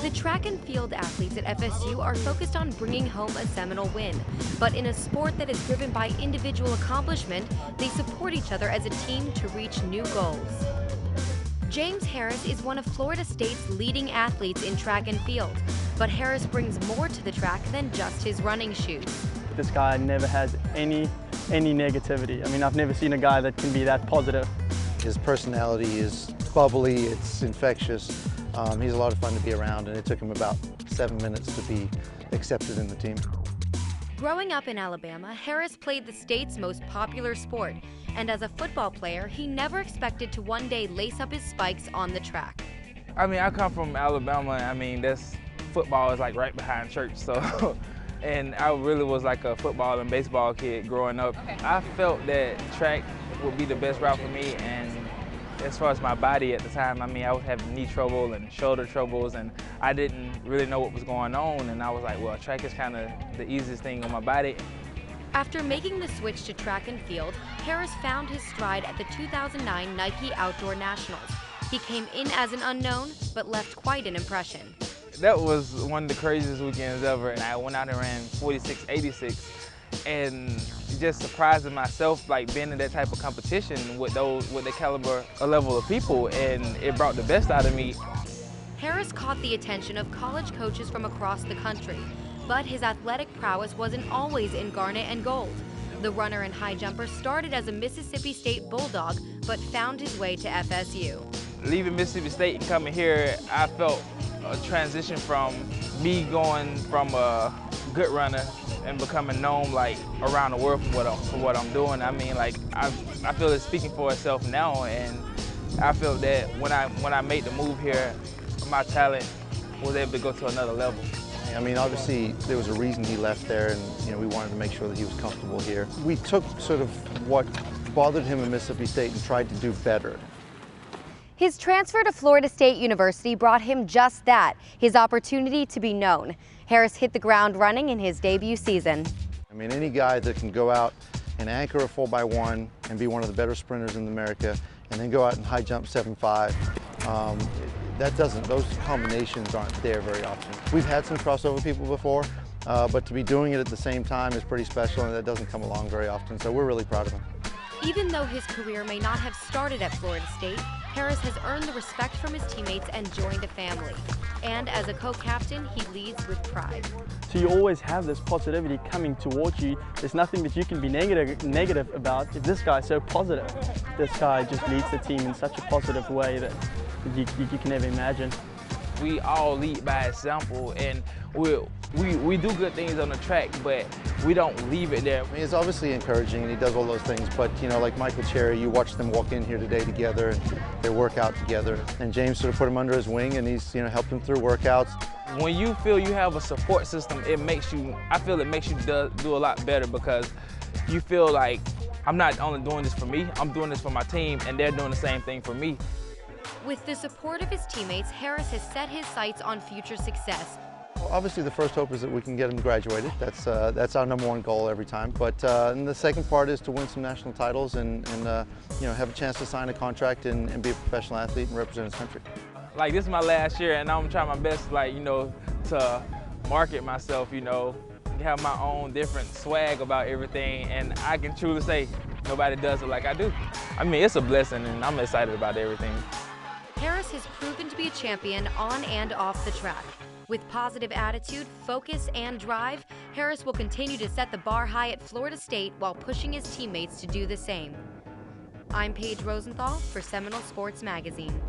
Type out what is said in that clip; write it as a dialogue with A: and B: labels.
A: The track and field athletes at FSU are focused on bringing home a Seminole win. But in a sport that is driven by individual accomplishment, they support each other as a team to reach new goals. James Harris is one of Florida State's leading athletes in track and field. But Harris brings more to the track than just his running shoes.
B: This guy never has any negativity. I mean, I've never seen a guy that can be that positive.
C: His personality is bubbly, it's infectious. He's a lot of fun to be around, and it took him about 7 minutes to be accepted in the team.
A: Growing up in Alabama, Harris played the state's most popular sport, and as a football player, he never expected to one day lace up his spikes on the track.
D: I mean, I come from Alabama. I mean, football is like right behind church, so. And I really was like a football and baseball kid growing up. Okay. I felt that track would be the best route for me, and as far as my body at the time, I mean, I was having knee trouble and shoulder troubles, and I didn't really know what was going on, and I was like, well, track is kind of the easiest thing on my body.
A: After making the switch to track and field, Harris found his stride at the 2009 Nike Outdoor Nationals. He came in as an unknown, but left quite an impression.
D: That was one of the craziest weekends ever, and I went out and ran 46.86, and just surprising myself, like being in that type of competition with the caliber, a level of people, and it brought the best out of me.
A: Harris caught the attention of college coaches from across the country, but his athletic prowess wasn't always in garnet and gold. The runner and high jumper started as a Mississippi State Bulldog, but found his way to FSU.
D: Leaving Mississippi State and coming here, I felt a transition from me going from a good runner and becoming known like around the world for what I'm doing. I mean, like I feel it's speaking for itself now, and I feel that when I made the move here, my talent was able to go to another level.
C: I mean, obviously there was a reason he left there, and we wanted to make sure that he was comfortable here. We took sort of what bothered him in Mississippi State and tried to do better.
A: His transfer to Florida State University brought him just that, his opportunity to be known. Harris hit the ground running in his debut season.
C: I mean, any guy that can go out and anchor a 4x1 and be one of the better sprinters in America, and then go out and high jump 7.5, those combinations aren't there very often. We've had some crossover people before, but to be doing it at the same time is pretty special, and that doesn't come along very often, so we're really proud of him.
A: Even though his career may not have started at Florida State, Harris has earned the respect from his teammates and joined a family. And as a co-captain, he leads with pride.
B: So you always have this positivity coming towards you. There's nothing that you can be negative about. If this guy's so positive, this guy just leads the team in such a positive way that you can never imagine.
D: We all lead by example, and we do good things on the track, but we don't leave it there.
C: I mean, it's obviously encouraging, and he does all those things, but like Michael Cherry, you watch them walk in here today together, and they work out together. And James sort of put him under his wing, and he's helped him through workouts.
D: When you feel you have a support system, I feel it makes you do a lot better, because you feel like I'm not only doing this for me, I'm doing this for my team, and they're doing the same thing for me.
A: With the support of his teammates, Harris has set his sights on future success.
C: Well, obviously, the first hope is that we can get him graduated. That's our #1 goal every time. But and the second part is to win some national titles and have a chance to sign a contract and be a professional athlete and represent his country.
D: Like, this is my last year, and I'm trying my best, to market myself, have my own different swag about everything, and I can truly say nobody does it like I do. I mean, it's a blessing, and I'm excited about everything.
A: Harris has proven to be a champion on and off the track. With positive attitude, focus, and drive, Harris will continue to set the bar high at Florida State while pushing his teammates to do the same. I'm Paige Rosenthal for Seminole Sports Magazine.